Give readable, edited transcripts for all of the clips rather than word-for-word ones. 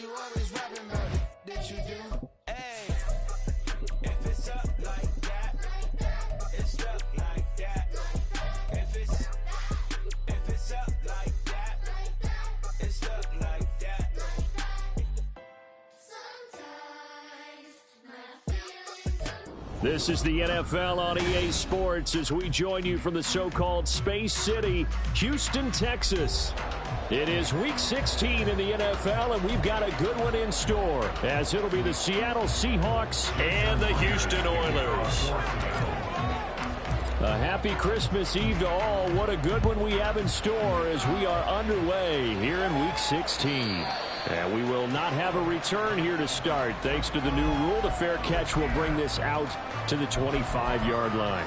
Hey, if it's up like that, it's up like that. If it's up like that, it's up like that. This is the NFL on EA Sports as we join you from the so-called Space City, Houston, Texas. It is Week 16 in the NFL, and we've got a good one in store, as it'll be the Seattle Seahawks and the Houston Oilers. A happy Christmas Eve to all. What a good one we have in store as we are underway here in Week 16. And we will not have a return here to start. Thanks to the new rule, the fair catch will bring this out to the 25-yard line.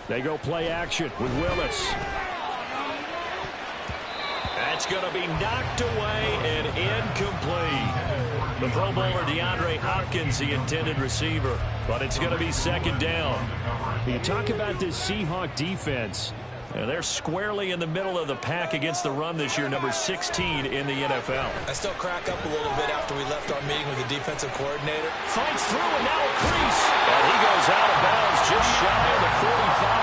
They go play action with Willis. That's going to be knocked away and incomplete. The Pro Bowler DeAndre Hopkins, the intended receiver, but it's going to be second down. You talk about this Seahawk defense. They're squarely in the middle of the pack against the run this year, number 16 in the NFL. I still crack up a little bit after we left our meeting with the defensive coordinator. Fights through and now a crease. And he goes out of bounds just shy of the 45.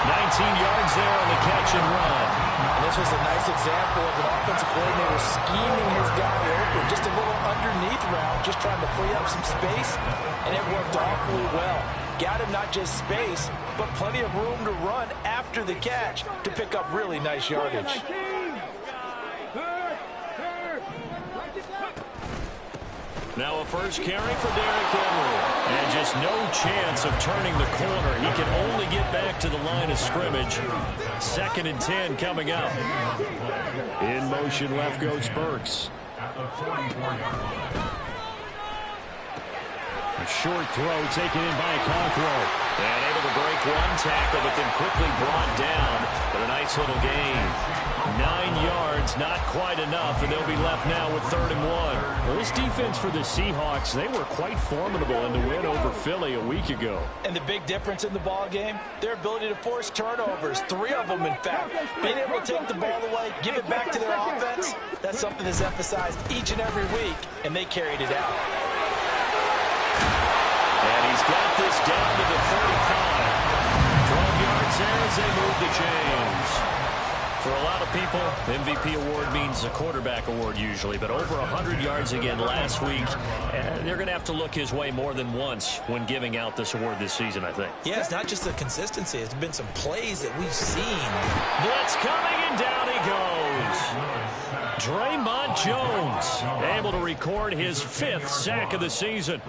19 yards there on the catch and run. And this was a nice example of an offensive coordinator scheming his guy open. Just a little underneath route, just trying to free up some space, and it worked awfully well. Got him not just space, but plenty of room to run after the catch to pick up really nice yardage. Now a first carry for Derrick Henry. And just no chance of turning the corner. He can only get back to the line of scrimmage. 2nd and 10 coming up. In motion left goes Burks. A short throw taken in by Conqueror. And able to break one tackle, but then quickly brought down. But a nice little gain. 9 yards, not quite enough, and they'll be left now with 3rd and 1. Well, this defense for the Seahawks, they were quite formidable in the win over Philly a week ago. And the big difference in the ball game, their ability to force turnovers, 3 of them in fact. Being able to take the ball away, give it back to their offense, that's something that's emphasized each and every week, and they carried it out. And he's got this down to the 35. 12 yards there as they move the chains. For a lot of people, MVP award means a quarterback award usually, but over 100 yards again last week. They're going to have to look his way more than once when giving out this award this season, I think. Yeah, it's not just the consistency. It's been some plays that we've seen. Blitz coming, and down he goes. Draymond Jones able to record his 5th sack of the season.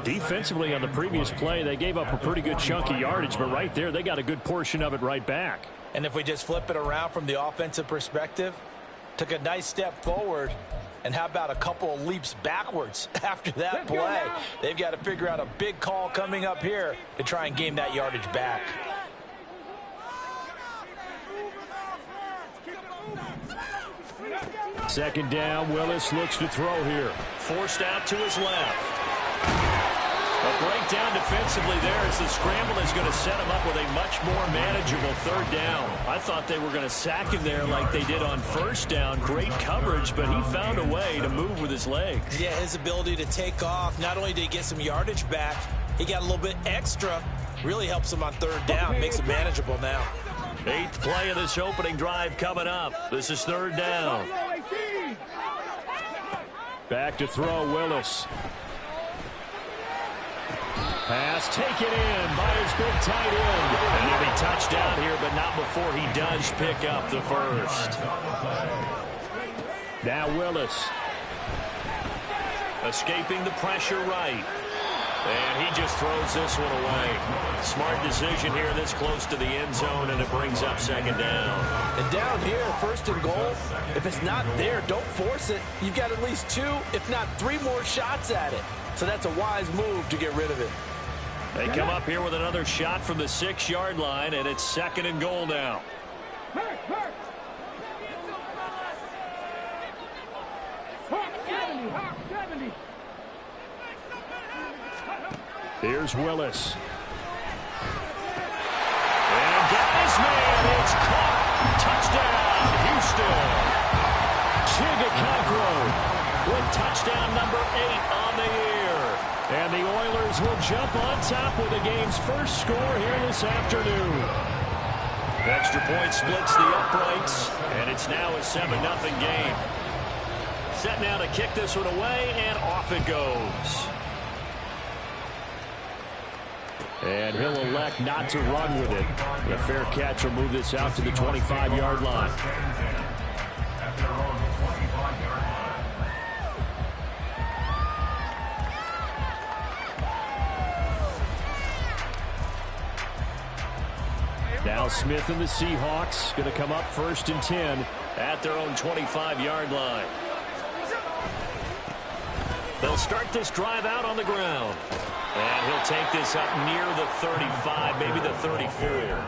Defensively on the previous play, they gave up a pretty good chunk of yardage, but right there, they got a good portion of it right back. And if we just flip it around from the offensive perspective, took a nice step forward, and how about a couple of leaps backwards after that play? They've got to figure out a big call coming up here to try and gain that yardage back. Second down, Willis looks to throw here. Forced out to his left. A breakdown defensively there as the scramble is going to set him up with a much more manageable 3rd down. I thought they were going to sack him there like they did on 1st down. Great coverage, but he found a way to move with his legs. Yeah, his ability to take off, not only did he get some yardage back, he got a little bit extra. Really helps him on 3rd down, makes it manageable now. 8th play of this opening drive coming up. This is 3rd down. Back to throw, Willis. Pass taken in by his big tight end. And he'll be touchdown here, but not before he does pick up the 1st. Now Willis. Escaping the pressure right. And he just throws this one away. Smart decision here this close to the end zone, and it brings up second down. And down here, first and goal, if it's not there, don't force it. You've got at least 2, if not 3 more shots at it. So that's a wise move to get rid of it. They come up here with another shot from the 6-yard line, and it's second and goal now. Here's Willis. And guys, man, it's caught. Touchdown, Houston. Chigakakro with touchdown number 8 on the year. And the Oilers will jump on top with the game's first score here this afternoon. Extra point splits the uprights, and it's now a 7-0 game. Set now to kick this one away, and off it goes. And he'll elect not to run with it. The fair catch will move this out to the 25-yard line. Now Smith and the Seahawks going to come up first and 10 at their own 25-yard line. They'll start this drive out on the ground. And he'll take this up near the 35, maybe the 34.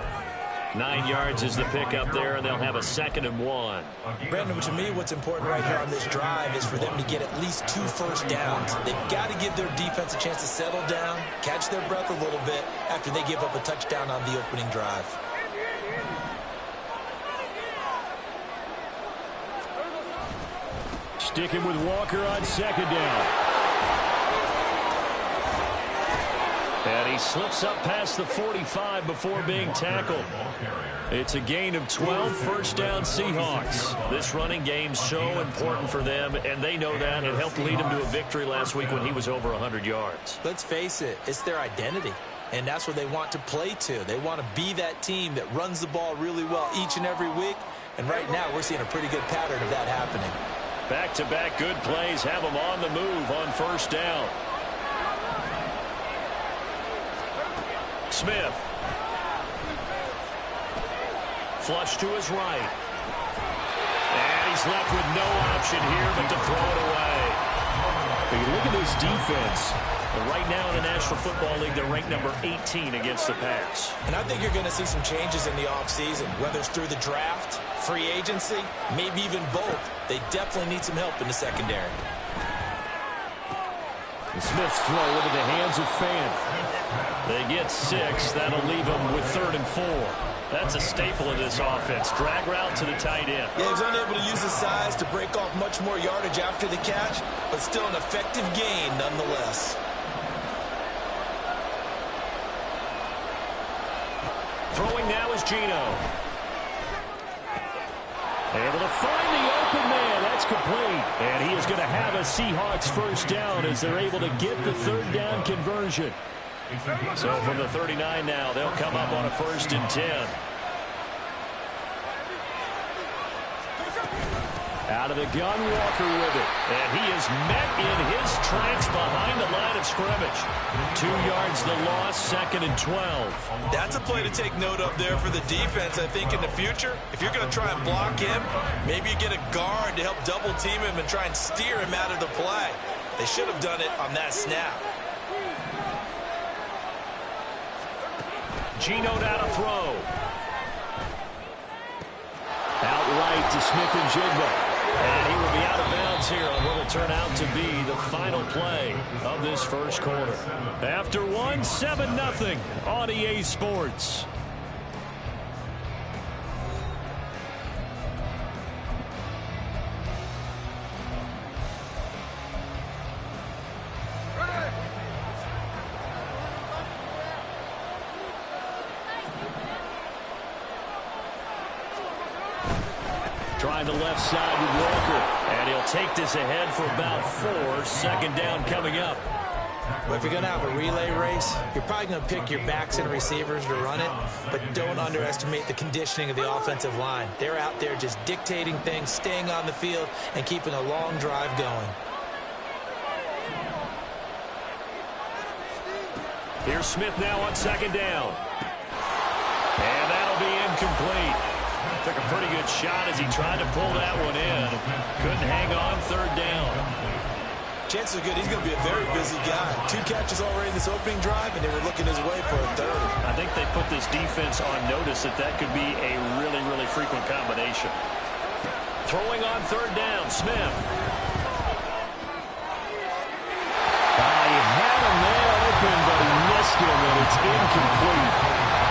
9 yards is the pickup there, and they'll have a 2nd and 1. Brandon, to me, what's important right here on this drive is for them to get at least 2 first downs. They've got to give their defense a chance to settle down, catch their breath a little bit after they give up a touchdown on the opening drive. Sticking with Walker on 2nd down. And he slips up past the 45 before being tackled. It's a gain of 12, first down Seahawks. This running game's so important for them, and they know that. It helped lead him to a victory last week when he was over 100 yards. Let's face it, it's their identity, and that's what they want to play to. They want to be that team that runs the ball really well each and every week, and right now we're seeing a pretty good pattern of that happening. Back-to-back good plays have them on the move on first down. Smith. Flush to his right. And he's left with no option here but to throw it away. But you look at this defense. Right now in the National Football League, they're ranked number 18 against the pass. And I think you're going to see some changes in the offseason, whether it's through the draft, free agency, maybe even both. They definitely need some help in the secondary. And Smith's throw into the hands of Fan. They get 6. That'll leave them with 3rd and 4. That's a staple of this offense. Drag route to the tight end. Yeah, he's unable to use his size to break off much more yardage after the catch, but still an effective gain nonetheless. Throwing now is Gino. Able to find the open man. That's complete. And he is going to have a Seahawks first down as they're able to get the 3rd down conversion. So from the 39 now, they'll come up on a 1st and 10. Out of the gun, Walker with it. And he is met in his tracks behind the line of scrimmage. 2 yards the loss, 2nd and 12. That's a play to take note of there for the defense, I think, in the future. If you're going to try and block him, maybe you get a guard to help double team him and try and steer him out of the play. They should have done it on that snap. Gino down a throw. Out right to Smith and Jigba. And he will be out of bounds here on what will turn out to be the final play of this first quarter. After one, 7-0 on EA Sports. Trying the left side with Walker. And he'll take this ahead for about 4. 2nd down coming up. Well, if you're going to have a relay race, you're probably going to pick your backs and receivers to run it, but don't underestimate the conditioning of the offensive line. They're out there just dictating things, staying on the field, and keeping a long drive going. Here's Smith now on second down. And that'll be incomplete. Took a pretty good shot as he tried to pull that one in. Couldn't hang on third down. Chances are good he's going to be a very busy guy. 2 catches already in this opening drive, and they were looking his way for a third. I think they put this defense on notice that that could be a really, really frequent combination. Throwing on third down, Smith. He had him there open, but he missed him, and it's incomplete.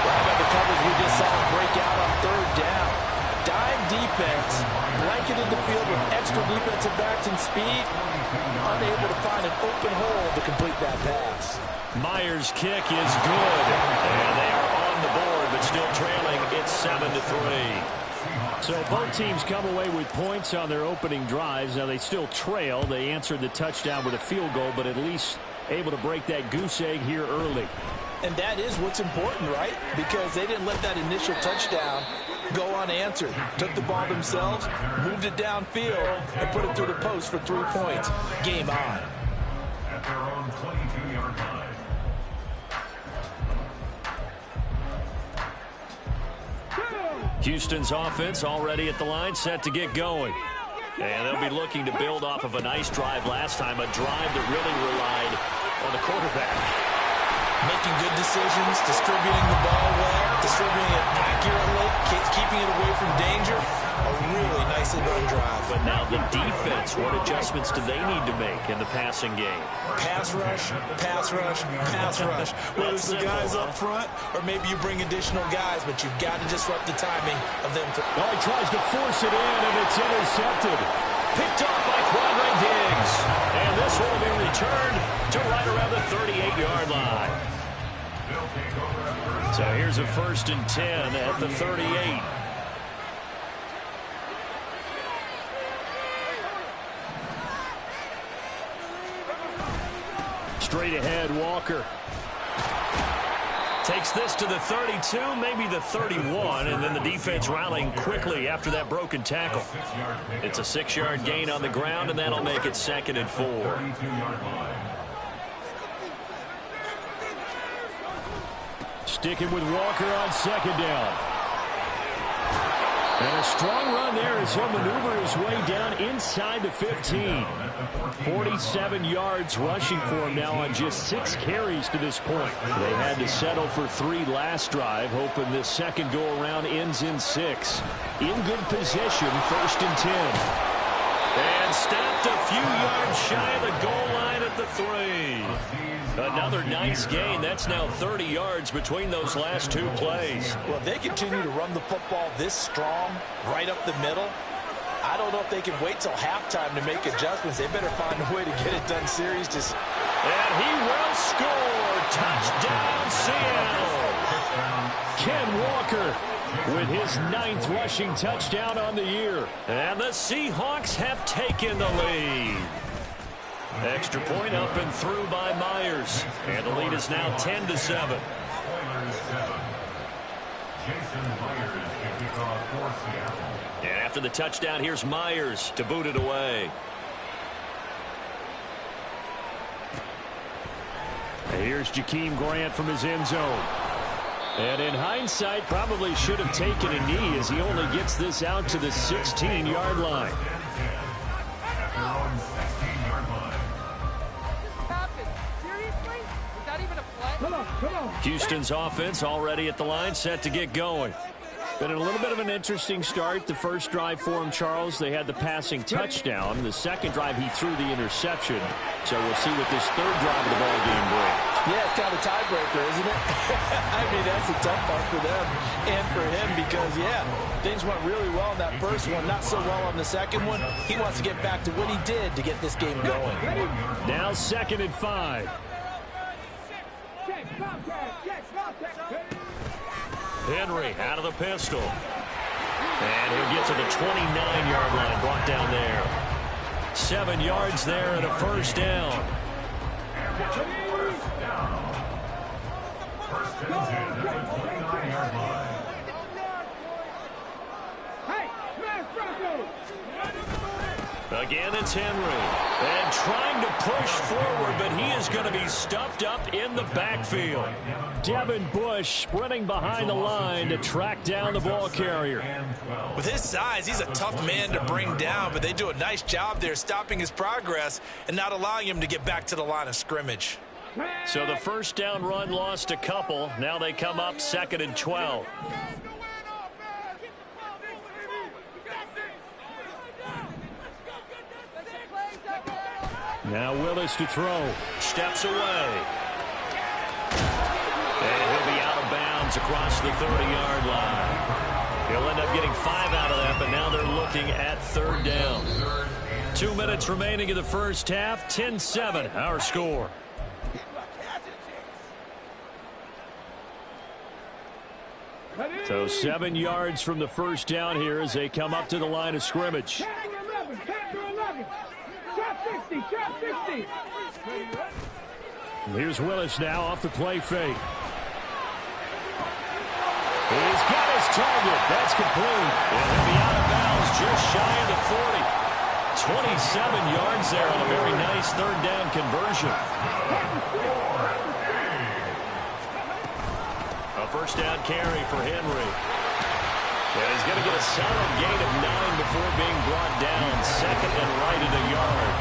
Right by the coverage, we just saw him break out on third down. Dime defense, blanketed the field with extra defensive backs and speed, unable to find an open hole to complete that pass. Myers' kick is good, and they are on the board, but still trailing. It's 7-3. So both teams come away with points on their opening drives. Now they still trail. They answered the touchdown with a field goal, but at least able to break that goose egg here early. And that is what's important, right? Because they didn't let that initial touchdown go unanswered. Took the ball themselves, moved it downfield, and put it through the post for 3 points. Game on. At their own 22-yard line. Houston's offense already at the line, set to get going. And they'll be looking to build off of a nice drive last time, a drive that really relied on the quarterback. Making good decisions, distributing the ball well, distributing it accurately, keeping it away from danger. A really nicely run drive. But now the defense, what adjustments do they need to make in the passing game? Pass rush, pass rush, pass rush. Whether it's the guys up front or maybe you bring additional guys, but you've got to disrupt the timing of them. He tries to force it in, and it's intercepted. Picked off by Quadre Diggs. And this will be returned to right around the 38-yard line. So here's a 1st and 10 at the 38. Straight ahead, Walker. Takes this to the 32, maybe the 31, and then the defense rallying quickly after that broken tackle. It's a 6-yard gain on the ground, and that'll make it 2nd and 4. Sticking with Walker on second down. And a strong run there as he'll maneuver his way down inside the 15. 47 yards rushing for him now on just 6 carries to this point. They had to settle for 3 last drive, hoping this second go-around ends in 6. In good position, 1st and 10. And stopped a few yards shy of the goal line at the 3. Another nice gain. That's now 30 yards between those last 2 plays. Well, if they continue to run the football this strong, right up the middle, I don't know if they can wait till halftime to make adjustments. They better find a way to get it done. Series just... And he will score. Touchdown, Seattle. Ken Walker with his 9th rushing touchdown on the year. And the Seahawks have taken the lead. Extra point up and through by Myers. And the lead is now 10-7. And after the touchdown, here's Myers to boot it away. Here's Jakeem Grant from his end zone. And in hindsight, probably should have taken a knee as he only gets this out to the 16-yard line. Houston's offense already at the line, set to get going. Been a little bit of an interesting start. The first drive for him, Charles, they had the passing touchdown. The second drive, he threw the interception. So we'll see what this third drive of the ball game brings. Yeah, it's kind of a tiebreaker, isn't it? I mean, that's the tough part for them and for him because, yeah, things went really well in that first one, not so well on the second one. He wants to get back to what he did to get this game going. Now 2nd and 5. Henry out of the pistol. And he'll get to the 29-yard line, brought down there. 7 yards there and a 1st down. Again, it's Henry. And trying to push forward, but he is going to be stuffed up in the backfield. Devin Bush sprinting behind the line to track down the ball carrier. With his size, he's a tough man to bring down, but they do a nice job there stopping his progress and not allowing him to get back to the line of scrimmage. So the first down run lost a couple. Now they come up 2nd and 12. Now Willis to throw. Steps away. And he'll be out of bounds across the 30-yard line. He'll end up getting 5 out of that, but now they're looking at 3rd down. 2 minutes remaining in the first half. 10-7, our score. So 7 yards from the first down here as they come up to the line of scrimmage. And here's Willis now off the play fake. He's got his target. That's complete. And he'll be out of bounds just shy of the 40. 27 yards there on a very nice 3rd down conversion. A first down carry for Henry. Yeah, he's going to get a solid gain of 9 before being brought down. 2nd and right at a yard.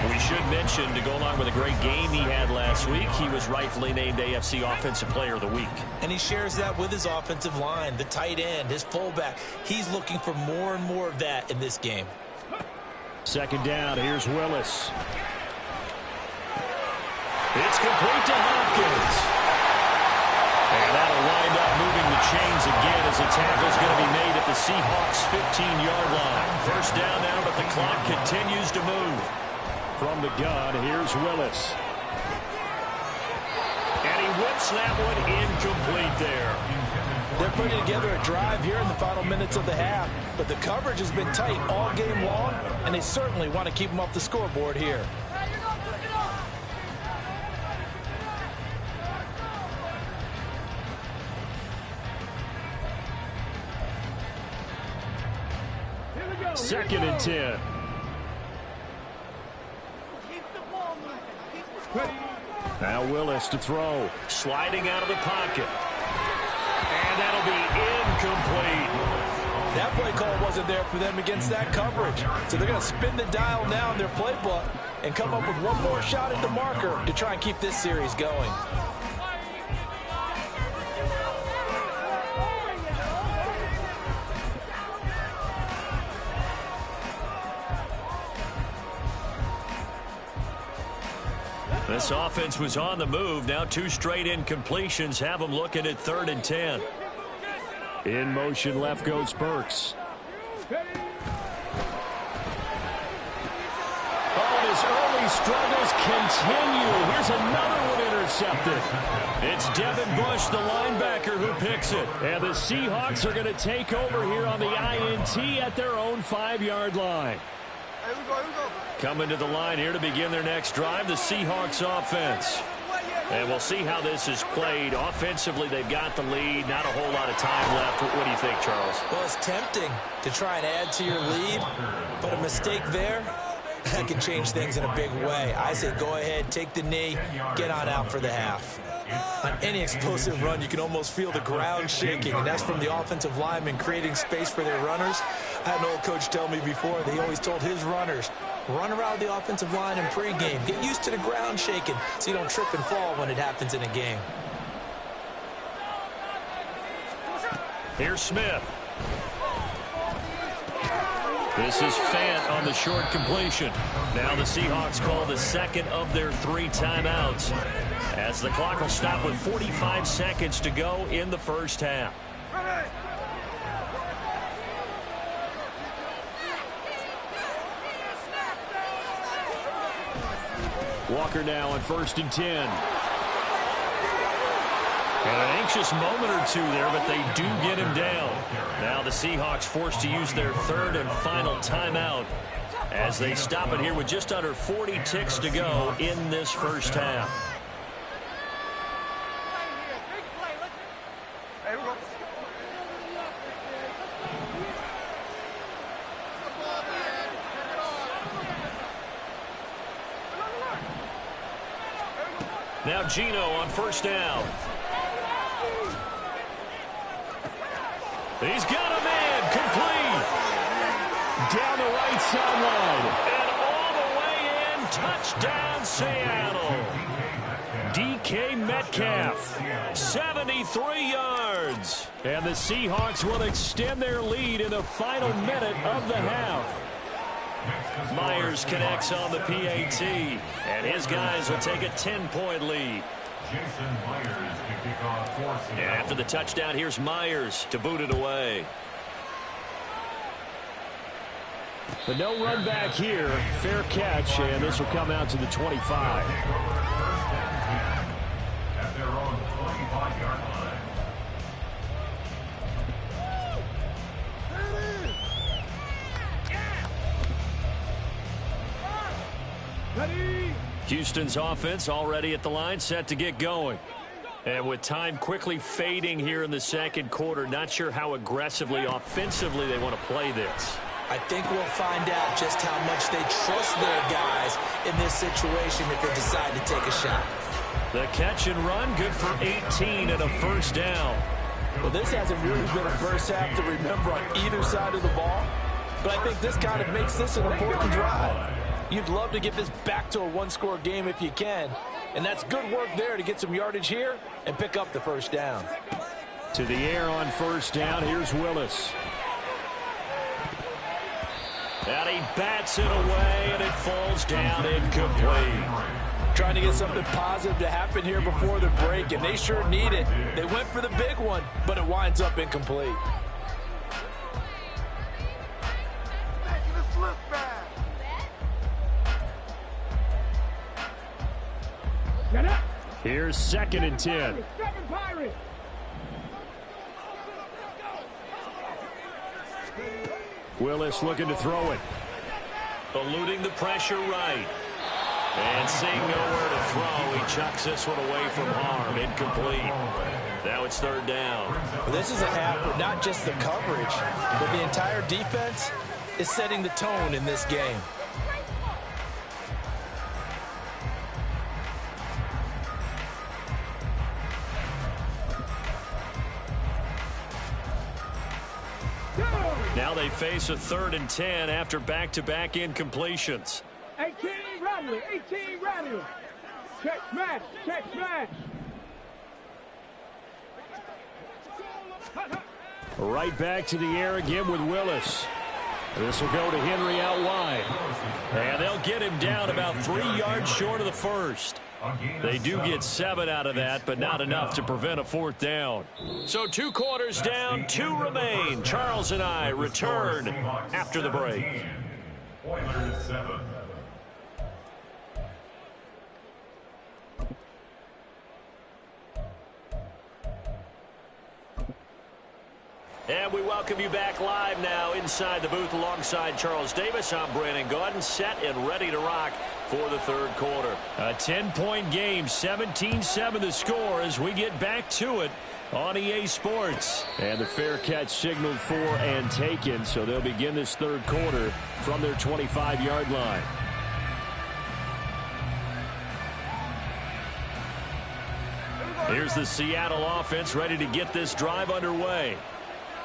We should mention, to go along with a great game he had last week, he was rightfully named AFC Offensive Player of the Week. And he shares that with his offensive line, the tight end, his fullback. He's looking for more and more of that in this game. 2nd down, here's Willis. It's complete to Hopkins. And that'll wind up moving the chains again as the tackle's going to be made at the Seahawks' 15-yard line. First down now, but the clock continues to move. From the gun, here's Willis. And he whips that one incomplete there. They're putting together a drive here in the final minutes of the half, but the coverage has been tight all game long, and they certainly want to keep them off the scoreboard here. Second and 10. Now Willis to throw. Sliding out of the pocket. And that'll be incomplete. That play call wasn't there for them against that coverage. So they're going to spin the dial now in their playbook and come up with one more shot at the marker to try and keep this series going. This offense was on the move. Now 2 straight incompletions have them looking at 3rd and 10. In motion left goes Burks. Oh, his early struggles continue. Here's another one intercepted. It's Devin Bush, the linebacker, who picks it. And the Seahawks are going to take over here on the INT at their own 5-yard line. Coming to the line here to begin their next drive, the Seahawks offense. And we'll see how this is played. Offensively, they've got the lead. Not a whole lot of time left. What do you think, Charles? Well, it's tempting to try and add to your lead, but a mistake there, that can change things in a big way. I say go ahead, take the knee, get on out for the half. On any explosive run, you can almost feel the ground shaking, and that's from the offensive linemen creating space for their runners. I had an old coach tell me before that he always told his runners, run around the offensive line in pregame. Get used to the ground shaking so you don't trip and fall when it happens in a game. Here's Smith. This is Fant on the short completion. Now the Seahawks call the 2nd of their 3 timeouts, as the clock will stop with 45 seconds to go in the first half. Walker now on 1st and 10. And an anxious moment or two there, but they do get him down. Now the Seahawks forced to use their 3rd and final timeout as they stop it here with just under 40 ticks to go in this first half. Now Gino on first down. He's got a man, complete. Down the right sideline. And all the way in, touchdown Seattle. DK Metcalf, 73 yards. And the Seahawks will extend their lead in the final minute of the half. Myers connects on the PAT, and his guys will take a 10-point lead. And after the touchdown, here's Myers to boot it away. But no run back here. Fair catch, and this will come out to the 25. At their own 25-yard line. Houston's offense already at the line, set to get going. And with time quickly fading here in the second quarter, not sure how aggressively, offensively they want to play this. I think we'll find out just how much they trust their guys in this situation if they decide to take a shot. The catch and run, good for 18 and a first down. Well, this hasn't really been a first half to remember on either side of the ball, but I think this kind of makes this an important drive. You'd love to get this back to a one-score game if you can, and that's good work there to get some yardage here and pick up the first down. To the air on first down, here's Willis. And he bats it away, and it falls down incomplete. Trying to get something positive to happen here before the break, and they sure need it. They went for the big one, but it winds up incomplete. Here's 2nd and 10. Willis looking to throw it. Eluding the pressure right. And seeing nowhere to throw, he chucks this one away from harm. Incomplete. Now it's third down. Well, this is a half where not just the coverage, but the entire defense is setting the tone in this game. Now they face a 3rd and 10 after back-to-back incompletions. 18 Rattler, 18 Rattler. Check smash, check smash. Right back to the air again with Willis. This will go to Henry out wide. And they'll get him down about 3 yards short of the first. They do get 7 out of that, but not enough to prevent a 4th down. So 2 quarters down, 2 remain. Charles and I return after the break. Oilers 7. And we welcome you back live now inside the booth alongside Charles Davis. I'm Brandon Gaudin, set and ready to rock for the third quarter. A 10-point game, 17-7 the score as we get back to it on EA Sports. And the fair catch signaled for and taken, so they'll begin this third quarter from their 25-yard line. Here's the Seattle offense ready to get this drive underway.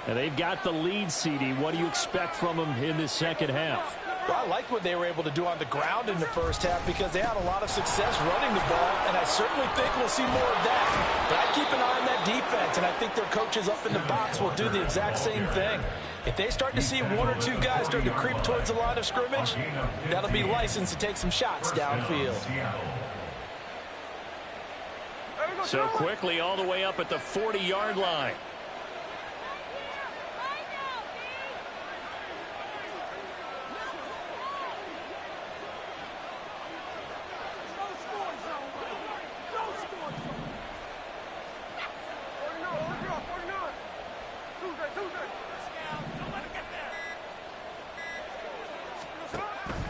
And they've got the lead, CD. What do you expect from them in this second half? Well, I like what they were able to do on the ground in the first half because they had a lot of success running the ball, and I certainly think we'll see more of that. But I keep an eye on that defense, and I think their coaches up in the box will do the exact same thing. If they start to see 1 or 2 guys start to creep towards the line of scrimmage, that'll be licensed to take some shots downfield. So quickly all the way up at the 40-yard line.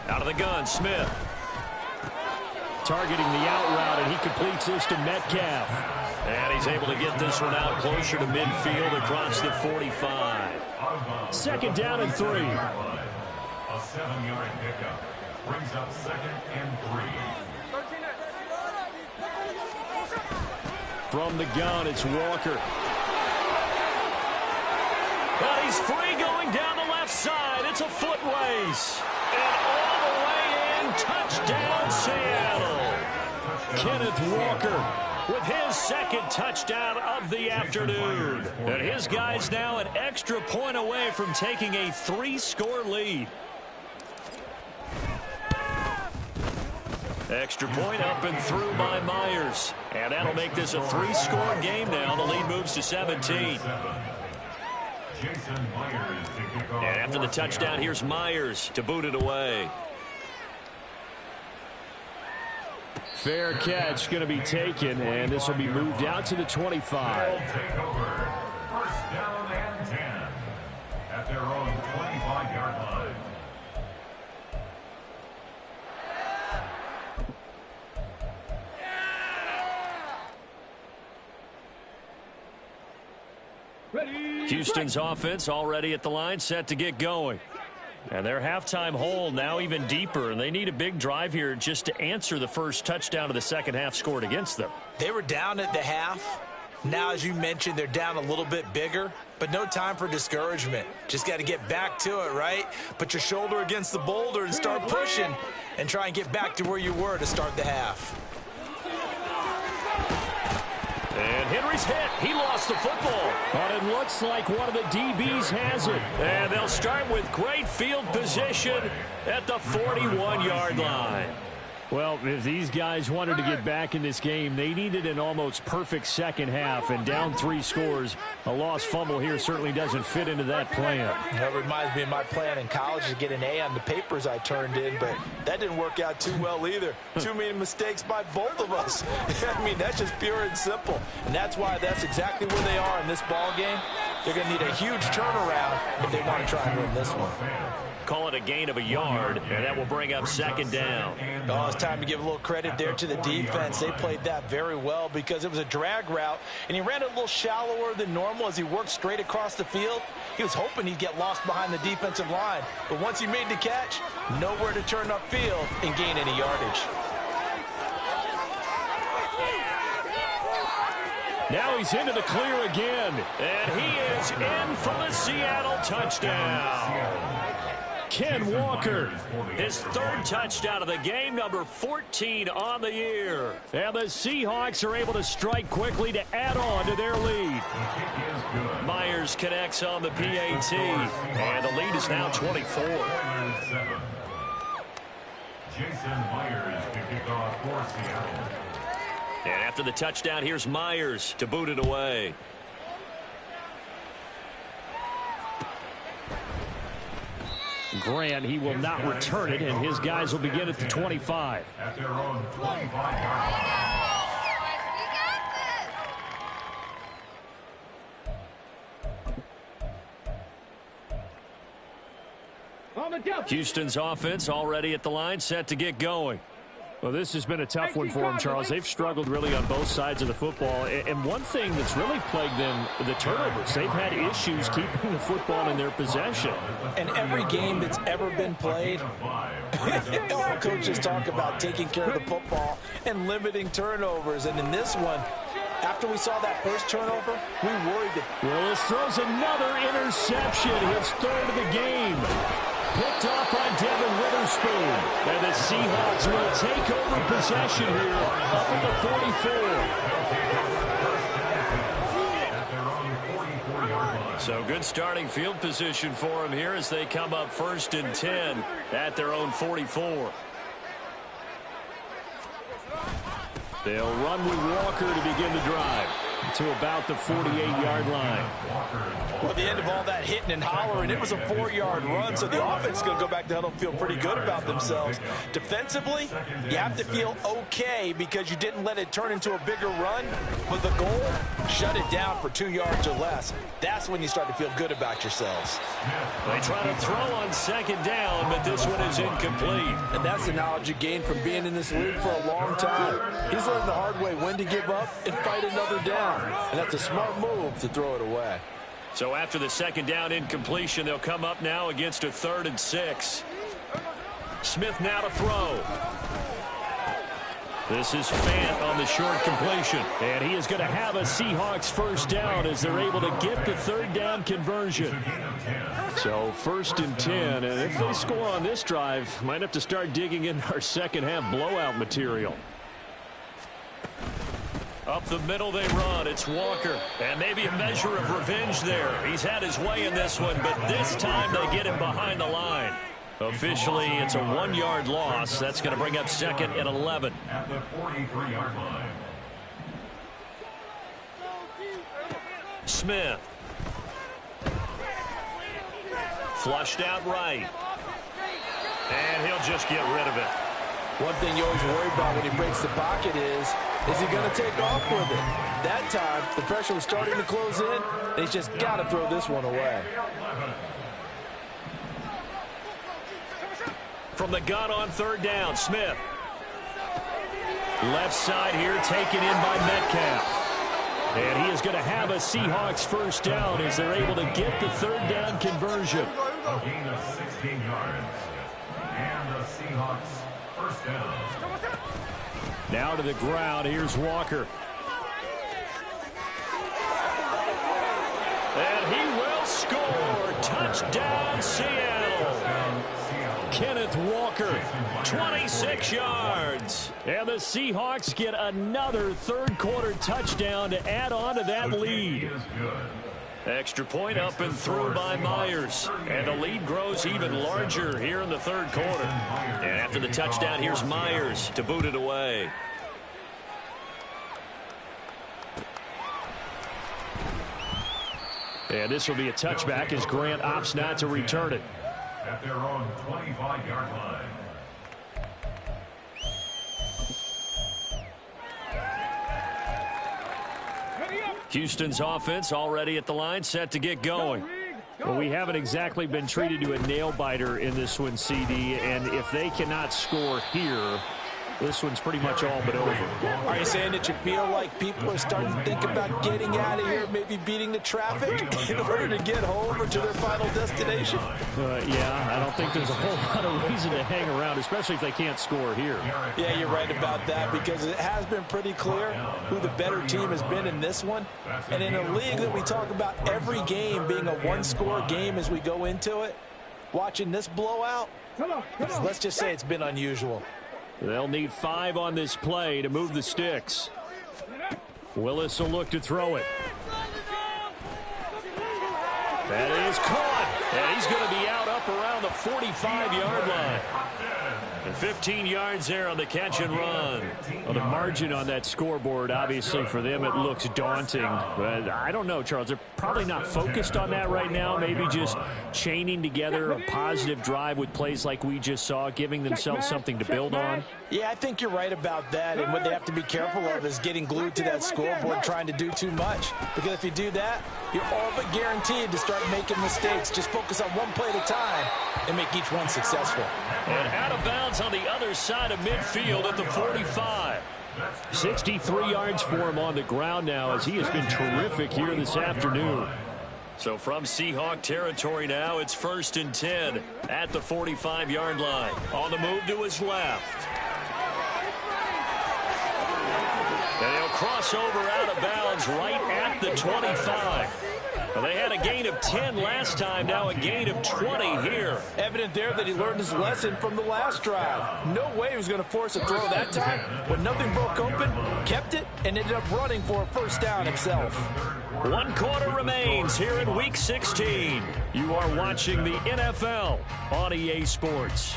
Out of the gun, Smith. Targeting the out route, and he completes this to Metcalf. And he's able to get this one out closer to midfield across the 45. 2nd down and 3. A 7-yard pickup brings up 2nd and 3. From the gun, it's Walker. And he's free going down the left side. It's a foot race. And all the way in, touchdown Seattle. Kenneth Walker with his second touchdown of the afternoon. And his guys now an extra point away from taking a 3-score lead. Extra point up and through by Myers. And that'll make this a 3-score game now. The lead moves to 17. And after the touchdown, here's Myers to boot it away. Fair catch going to be taken, and this will be moved out to the 25. Take over. First down and 10 at their own 25-yard line. Houston's offense already at the line, set to get going. And their halftime hole now even deeper, and they need a big drive here just to answer the first touchdown of the second half scored against them. They were down at the half. Now, as you mentioned, they're down a little bit bigger, but no time for discouragement. Just got to get back to it, right? Put your shoulder against the boulder and start pushing and try and get back to where you were to start the half. And Henry's hit. He lost the football. But it looks like one of the DBs has it. And they'll start with great field position at the 41-yard line. Well, if these guys wanted to get back in this game, they needed an almost perfect second half. And down 3 scores, a lost fumble here certainly doesn't fit into that plan. That reminds me of my plan in college to get an A on the papers I turned in, but that didn't work out too well either. Too many mistakes by both of us. I mean, that's just pure and simple. And that's why that's exactly where they are in this ball game. They're going to need a huge turnaround if they want to try and win this one. Call it a gain of a yard, and that will bring up second down. Oh, it's time to give a little credit there to the defense. They played that very well because it was a drag route, and he ran it a little shallower than normal as he worked straight across the field. He was hoping he'd get lost behind the defensive line, but once he made the catch, nowhere to turn upfield and gain any yardage. Now he's into the clear again, and he is in for the Seattle touchdown. Ken Walker, his third touchdown of the game, number 14 on the year. And the Seahawks are able to strike quickly to add on to their lead. Myers connects on the PAT, and the lead is now 24. Jason Myers to kick off for Seattle. And after the touchdown, here's Myers to boot it away. Grant, he will not return it, and his guys will begin at the 25. At their own 25-yard line. Houston's offense already at the line, set to get going. Well, this has been a tough one for them, Charles. They've struggled really on both sides of the football. And one thing that's really plagued them, the turnovers. They've had issues keeping the football in their possession. And every game that's ever been played, all coaches talk about taking care of the football and limiting turnovers. And in this one, after we saw that first turnover, we worried that... Willis throws another interception, his third of the game. Picked off by Devin Witherspoon. And the Seahawks will take over possession here up at the 44. So good starting field position for them here as they come up 1st and 10 at their own 44. They'll run with Walker to begin the drive to about the 48-yard line. Well, at the end of all that hitting and hollering, it was a 4-yard run, so the offense is going to go back to huddle and feel pretty good about themselves. Defensively, you have to feel okay because you didn't let it turn into a bigger run, but the goal, shut it down for 2 yards or less. That's when you start to feel good about yourselves. They try to throw on second down, but this one is incomplete. And that's the knowledge you gain from being in this league for a long time. He's learned the hard way when to give up and fight another down. And that's a smart move to throw it away. So after the second down incompletion, they'll come up now against a 3rd and 6. Smith now to throw. This is Fant on the short completion. And he is going to have a Seahawks first down as they're able to get the third down conversion. So 1st and 10. And if they score on this drive, might have to start digging in our second half blowout material. Up the middle they run. It's Walker. And maybe a measure of revenge there. He's had his way in this one, but this time they get him behind the line. Officially, it's a 1-yard loss. That's going to bring up 2nd and 11. At the 43-yard line. Smith. Flushed out right. And he'll just get rid of it. One thing you always worry about when he breaks the pocket is he going to take off with it? That time, the pressure was starting to close in, and he's just got to throw this one away. From the gun on 3rd down, Smith. Left side here taken in by Metcalf. And he is going to have a Seahawks first down as they're able to get the 3rd down conversion. A gain of 16 yards. And the Seahawks first down. Now to the ground. Here's Walker. And he will score. Touchdown, Seattle. Kenneth Walker, 26 yards. And the Seahawks get another third-quarter touchdown to add on to that lead. Extra point up and through by Myers. And the lead grows even larger here in the 3rd quarter. And after the touchdown, here's Myers to boot it away. And this will be a touchback as Grant opts not to return it. At their own 25-yard line. Houston's offense already at the line, set to get going. Well, we haven't exactly been treated to a nail-biter in this one, CD, and if they cannot score here, this one's pretty much all but over. Are you saying that you feel like people are starting to think about getting out of here, maybe beating the traffic in order to get home or to their final destination? Yeah, I don't think there's a whole lot of reason to hang around, especially if they can't score here. Yeah, you're right about that because it has been pretty clear who the better team has been in this one. And in a league that we talk about every game being a one-score game as we go into it, watching this blowout, let's just say it's been unusual. They'll need 5 on this play to move the sticks. Willis will look to throw it. That is caught. And he's going to be out up around the 45-yard line. And 15 yards there on the catch and run. Well, the margin on that scoreboard, obviously for them, it looks daunting. But I don't know, Charles. They're probably not focused on that right now. Maybe just chaining together a positive drive with plays like we just saw, giving themselves something to build on. Yeah, I think you're right about that. And what they have to be careful of is getting glued to that scoreboard, trying to do too much. Because if you do that, you're all but guaranteed to start making mistakes. Just focus on one play at a time and make each one successful. And out of bounds on the other side of midfield at the 45. 63 yards for him on the ground now as he has been terrific here this afternoon. So from Seahawk territory now, it's 1st and 10 at the 45-yard line. On the move to his left. And he'll cross over out of bounds right at the 25. Well, they had a gain of 10 last time, now a gain of 20 here. Evident there that he learned his lesson from the last drive. No way he was going to force a throw that time. When nothing broke open, kept it, and ended up running for a first down himself. 1 quarter remains here in Week 16. You are watching the NFL on EA Sports.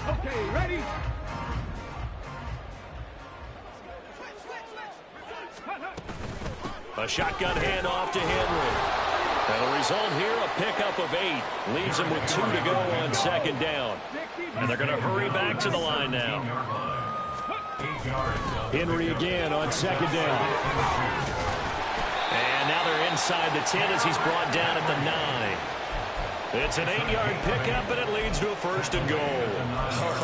Okay, ready? A shotgun handoff to Henry. And the result here, a pickup of 8. Leaves him with 2 to go on 2nd down. And they're going to hurry back to the line now. Henry again on 2nd down. And now they're inside the 10 as he's brought down at the 9. It's an 8-yard pickup, and it leads to a 1st and goal.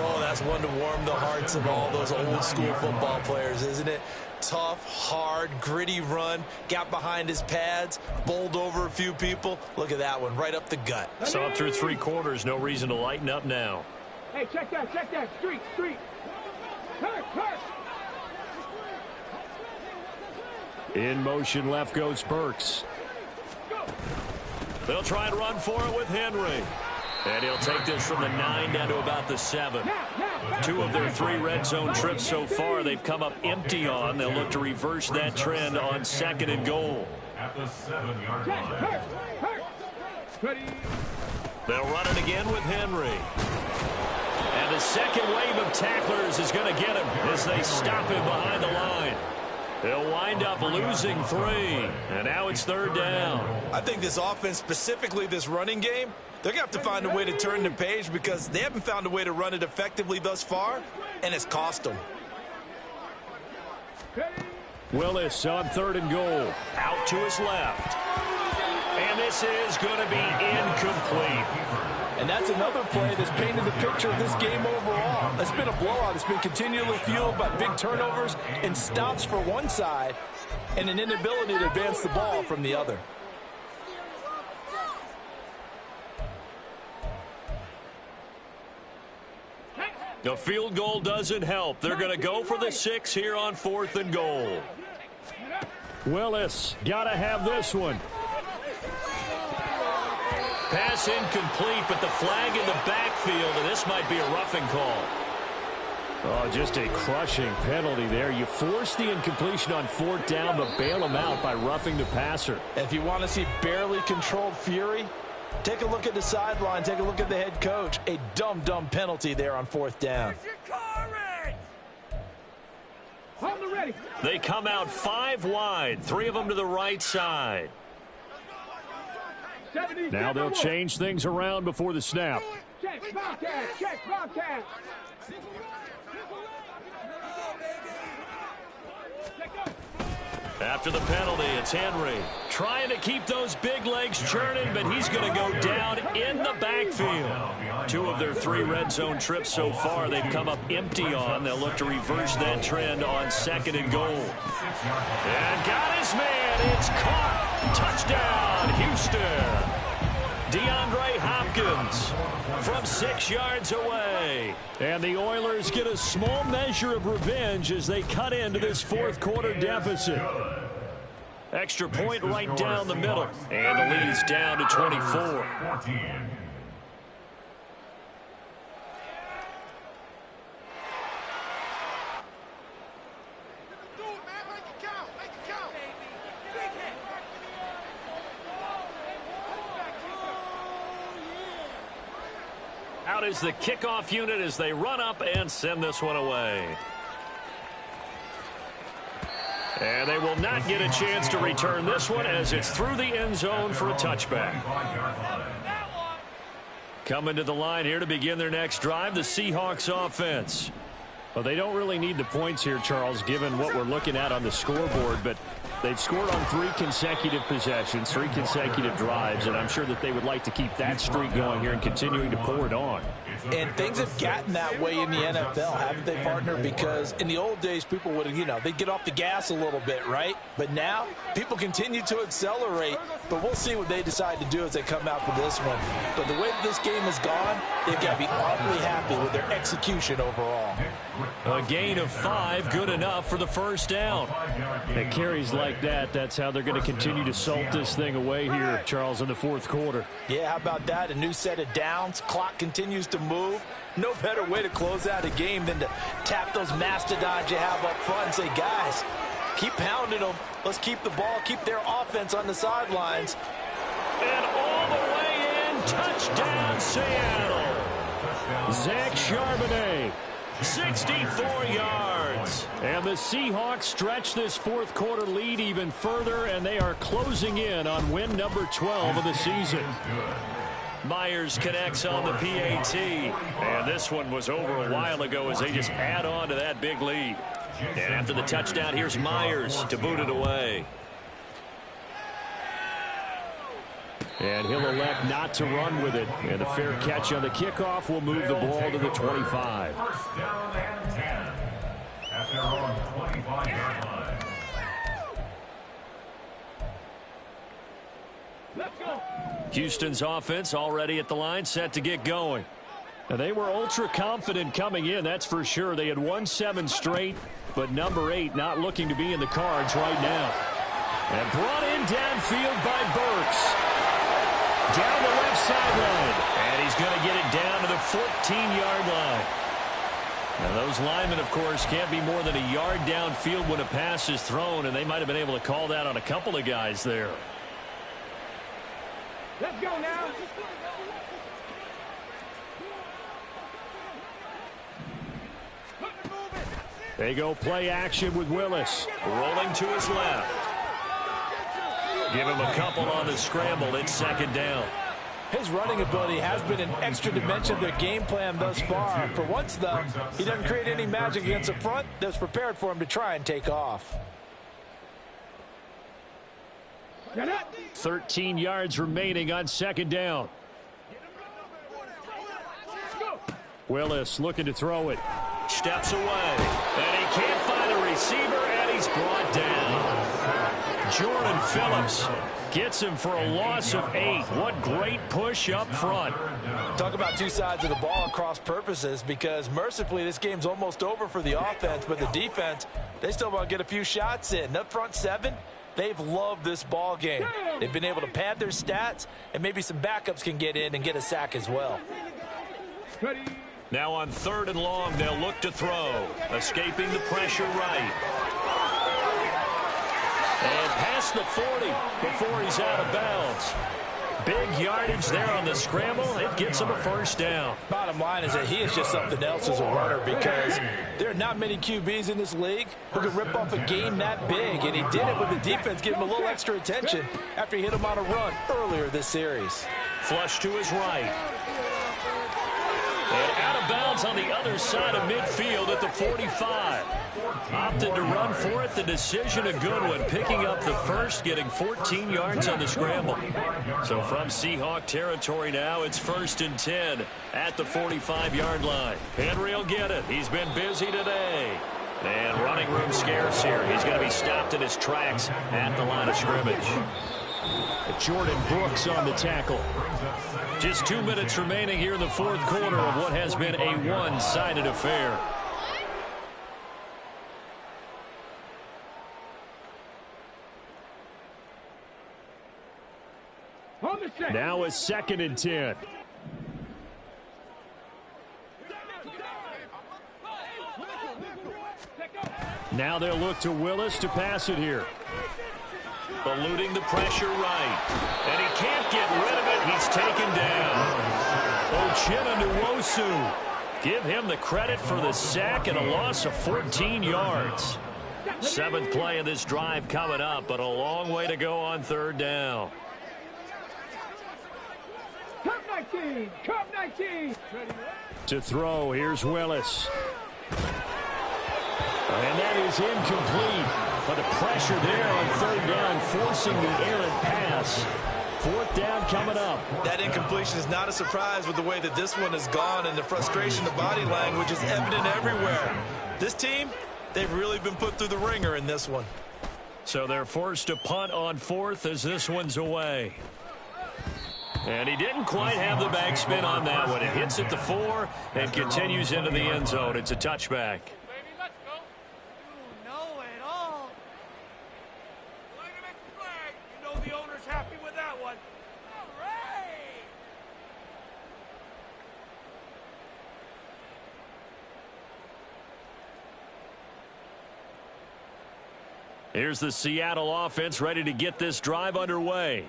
Oh, that's one to warm the hearts of all those old-school football players, isn't it? Tough, hard, gritty run, got behind his pads, bowled over a few people. Look at that one, right up the gut. Saw it through 3 quarters, no reason to lighten up now. Hey, check that, street. Hurt. In motion left goes Burks. They'll try and run for it with Henry. And he'll take this from the 9 down to about the 7. 2 of their 3 red zone trips so far they've come up empty on. They'll look to reverse that trend on 2nd and goal. At the 7-yard line. Ready. They'll run it again with Henry. And the second wave of tacklers is going to get him as they stop him behind the line. They'll wind up losing 3. And now it's 3rd down. I think this offense, specifically this running game, they're going to have to find a way to turn the page because they haven't found a way to run it effectively thus far, and it's cost them. Willis on 3rd and goal. Out to his left. And this is going to be incomplete. And that's another play that's painted the picture of this game overall. It's been a blowout. It's been continually fueled by big turnovers and stops for one side and an inability to advance the ball from the other. The field goal doesn't help. They're going to go for the 6 here on 4th and goal. Willis got to have this one. Pass incomplete, but the flag in the backfield, and this might be a roughing call. Oh, just a crushing penalty there. You force the incompletion on 4th down, but bail him out by roughing the passer. If you want to see barely controlled fury, take a look at the sideline. Take a look at the head coach. A dumb penalty there on 4th down. Hold the ready. They come out 5 wide, 3 of them to the right side. Now they'll change things around before the snap. Check Bobcat. After the penalty, it's Henry. Trying to keep those big legs churning, but he's going to go down in the backfield. 2 of their 3 red zone trips so far they've come up empty on. They'll look to reverse that trend on 2nd and goal. And got his man. It's caught. Touchdown, Houston. DeAndre Hopkins from 6 yards away. And the Oilers get a small measure of revenge as they cut into this 4th quarter deficit. Extra point right down the middle. And the lead is down to 24. Out is the kickoff unit as they run up and send this one away. And they will not get a chance to return this one as it's through the end zone for a touchback. Coming to the line here to begin their next drive, the Seahawks offense. Well, they don't really need the points here, Charles, given what we're looking at on the scoreboard, but they've scored on 3 consecutive possessions, 3 consecutive drives, and I'm sure that they would like to keep that streak going here and continuing to pour it on. And things have gotten that way in the NFL, haven't they, partner? Because in the old days, people would have, they'd get off the gas a little bit, right? But now, people continue to accelerate, but we'll see what they decide to do as they come out for this one. But the way that this game has gone, they've got to be awfully happy with their execution overall. A gain of 5, good enough for the 1st down. At carries like that, that's how they're going to continue to salt this thing away here, Charles, in the 4th quarter. Yeah, how about that? A new set of downs. Clock continues to move. No better way to close out a game than to tap those mastodons you have up front and say, guys, keep pounding them. Let's keep the ball, keep their offense on the sidelines. And all the way in, touchdown Seattle. Zach Charbonnet. 64 yards. And the Seahawks stretch this 4th quarter lead even further, and they are closing in on win number 12 of the season. Myers connects on the PAT. And this one was over a while ago as they just add on to that big lead. And after the touchdown, here's Myers to boot it away. And he'll elect not to run with it. And the fair catch on the kickoff will move the ball to the 25. First down and 10 at their own 25-yard line. Let's go. Houston's offense already at the line, set to get going. Now, they were ultra confident coming in, that's for sure. They had won 7 straight, but number 8 not looking to be in the cards right now. And brought in downfield by Burks. Down the left sideline. And he's going to get it down to the 14-yard line. Now, those linemen, of course, can't be more than a yard downfield when a pass is thrown, and they might have been able to call that on a couple of guys there. Let's go now. They go play action with Willis. Rolling to his left. Give him a couple on the scramble. It's second down. His running ability has been an extra dimension of their game plan thus far. For once, though, he doesn't create any magic against the front that's prepared for him to try and take off. 13 yards remaining on second down. Willis looking to throw it. Steps away. And he can't find a receiver, and he's brought down. Jordan Phillips gets him for a loss of 8. What great push up front. Talk about two sides of the ball at cross purposes, because mercifully this game's almost over for the offense, but the defense, they still want to get a few shots in. Up front 7, they've loved this ball game. They've been able to pad their stats, and maybe some backups can get in and get a sack as well. Now on 3rd and long, they'll look to throw. Escaping the pressure right. And past the 40 before he's out of bounds. Big yardage there on the scramble. It gets him a first down. Bottom line is that he is just something else as a runner, because there are not many QBs in this league who can rip off a game that big, and he did it with the defense giving him a little extra attention after he hit him on a run earlier this series. Flush to his right. And out of bounds on the other side of midfield at the 45. Opted to run for it. The decision a good one. Picking up the first, getting 14 yards on the scramble. So from Seahawk territory now, it's 1st and 10 at the 45-yard line. Henry will get it. He's been busy today. And running room scarce here. He's going to be stopped in his tracks at the line of scrimmage. Jordan Brooks on the tackle. Just 2 minutes remaining here in the 4th quarter of what has been a one-sided affair. Now it's 2nd and 10. Now they'll look to Willis to pass it here. Eluding the pressure right. And he can't get rid of it. He's taken down. Uchenna Nwosu. Give him the credit for the sack and a loss of 14 yards. 7th play of this drive coming up, but a long way to go on 3rd down. Cup 19. Cup 19. To throw, here's Willis. And that is incomplete. But the pressure there on 3rd down, forcing the errant pass. 4th down coming up. That incompletion is not a surprise with the way that this one has gone, and the frustration, the body language is evident everywhere. This team, they've really been put through the ringer in this one. So they're forced to punt on 4th as this one's away. And he didn't quite have the backspin on that one. It hits at the 4 and continues into the end zone. It's a touchback. Here's the Seattle offense ready to get this drive underway.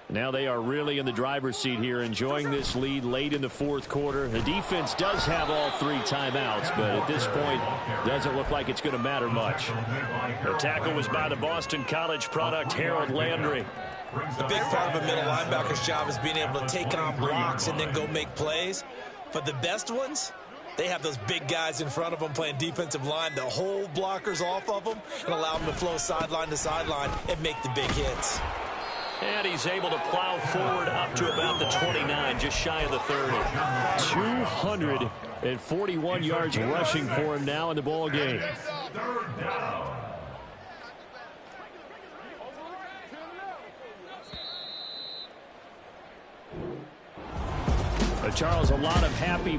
Now they are really in the driver's seat here, enjoying this lead late in the 4th quarter. The defense does have all 3 timeouts, but at this point, doesn't look like it's going to matter much. The tackle was by the Boston College product, Harold Landry. A big part of a middle linebacker's job is being able to take on blocks and then go make plays. But the best ones, they have those big guys in front of them playing defensive line to hold blockers off of them and allow them to flow sideline to sideline and make the big hits. And he's able to plow forward up to about the 29, just shy of the 30. 241 yards rushing for him now in the ball game. Third down. Charles, a lot of happy